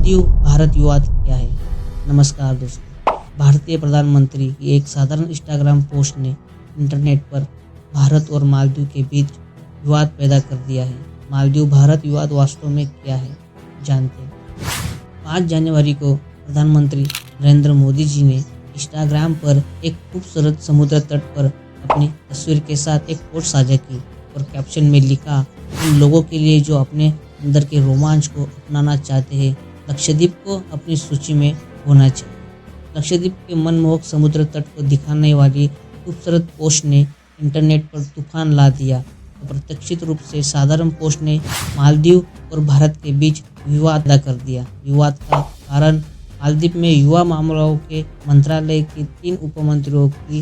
मालदीव भारत विवाद क्या है। नमस्कार दोस्तों, भारतीय प्रधानमंत्री की एक साधारण इंस्टाग्राम पोस्ट ने इंटरनेट पर भारत और मालदीव के बीच विवाद पैदा कर दिया है। मालदीव भारत विवाद वास्तव में क्या है, जानते हैं। 5 जनवरी को प्रधानमंत्री नरेंद्र मोदी जी ने इंस्टाग्राम पर एक खूबसूरत समुद्र तट पर अपनी तस्वीर के साथ एक पोस्ट साझा की और कैप्शन में लिखा, उन लोगों के लिए जो अपने अंदर के रोमांच को अपनाना चाहते हैं, लक्षद्वीप को अपनी सूची में होना चाहिए। लक्षद्वीप के मनमोहक समुद्र तट को दिखाने वाली खूबसूरत पोस्ट ने इंटरनेट पर तूफान ला दिया। अप्रत्याशित रूप से साधारण पोस्ट ने मालदीव और भारत के बीच विवाद पैदा कर दिया। विवाद का कारण मालदीव में युवा मामलों के मंत्रालय के 3 उपमंत्रियों की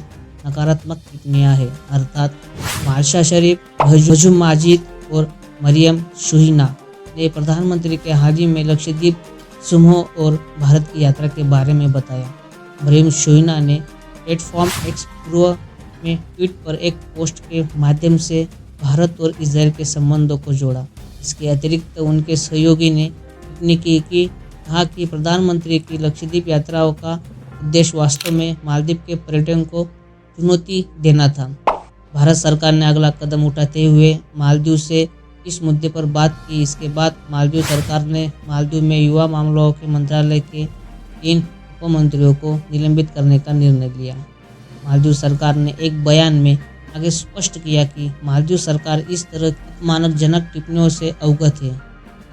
नकारात्मक टिप्पणियां हैं, अर्थात बादशाह शरीफ, हजूम माजिद और मरियम शुहीना ने प्रधानमंत्री के हाल ही में लक्षद्वीप समूह और भारत की यात्रा के बारे में बताया। मरियम शुहीना ने प्लेटफॉर्म एक्स पूर्व में ट्वीट पर एक पोस्ट के माध्यम से भारत और इजरायल के संबंधों को जोड़ा। इसके अतिरिक्त उनके सहयोगी ने टिप्पणी की कि कहा कि प्रधानमंत्री की लक्षद्वीप यात्राओं का उद्देश्य वास्तव में मालदीव के पर्यटन को चुनौती देना था। भारत सरकार ने अगला कदम उठाते हुए मालदीव से इस मुद्दे पर बात की। इसके बाद मालदीव सरकार ने मालदीव में युवा मामलों के मंत्रालय के 3 उपमंत्रियों को निलंबित करने का निर्णय लिया। मालदीव सरकार ने एक बयान में आगे स्पष्ट किया कि मालदीव सरकार इस तरह की अपमानजनक टिप्पणियों से अवगत है।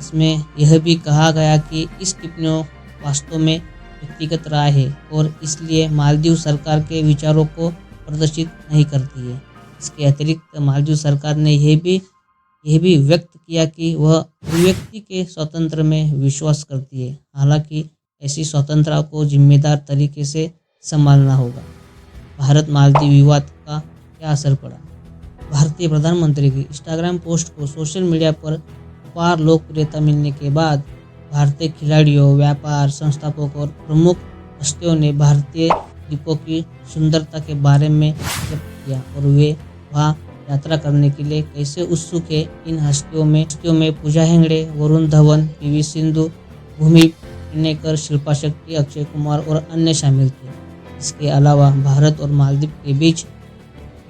इसमें यह भी कहा गया कि इस टिप्पणियों वास्तव में व्यक्तिगत राय है और इसलिए मालदीव सरकार के विचारों को प्रदर्शित नहीं करती है। इसके अतिरिक्त मालदीव सरकार ने यह भी व्यक्त किया कि वह अभिव्यक्ति के स्वतंत्र में विश्वास करती है, हालांकि ऐसी स्वतंत्रता को जिम्मेदार तरीके से संभालना होगा। भारत मालदीव विवाद का क्या असर पड़ा। भारतीय प्रधानमंत्री की इंस्टाग्राम पोस्ट को सोशल मीडिया पर अपार लोकप्रियता मिलने के बाद भारतीय खिलाड़ियों, व्यापार संस्थापकों और प्रमुख हस्तियों ने भारतीय द्वीपों की सुंदरता के बारे में व्यक्त किया और वे वहां यात्रा करने के लिए कैसे उत्सुक है। इन हस्तियों में पूजा हेगड़े, वरुण धवन, पीवी सिंधु, भूमि पेडनेकर, शिल्पा शेट्टी, अक्षय कुमार और अन्य शामिल थे। इसके अलावा भारत और मालदीव के बीच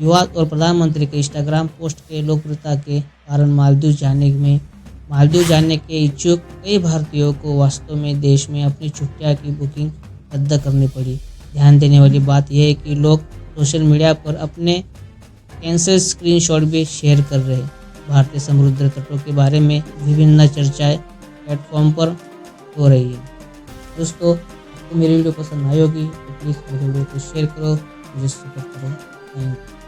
विवाद और प्रधानमंत्री के इंस्टाग्राम पोस्ट के लोकप्रियता के कारण मालदीव जाने के इच्छुक कई भारतीयों को वास्तव में देश में अपनी छुट्टियां की बुकिंग रद्द करनी पड़ी। ध्यान देने वाली बात यह है कि लोग सोशल मीडिया पर अपने कैंसल स्क्रीनशॉट भी शेयर कर रहे हैं। भारतीय समुद्र तटों के बारे में विभिन्न चर्चाएं प्लेटफॉर्म पर हो रही है। दोस्तों, आपको मेरी वीडियो पसंद आई होगी तो प्लीज़ मेरे वीडियो को शेयर करो, मुझे सपोर्ट करो। Thank you.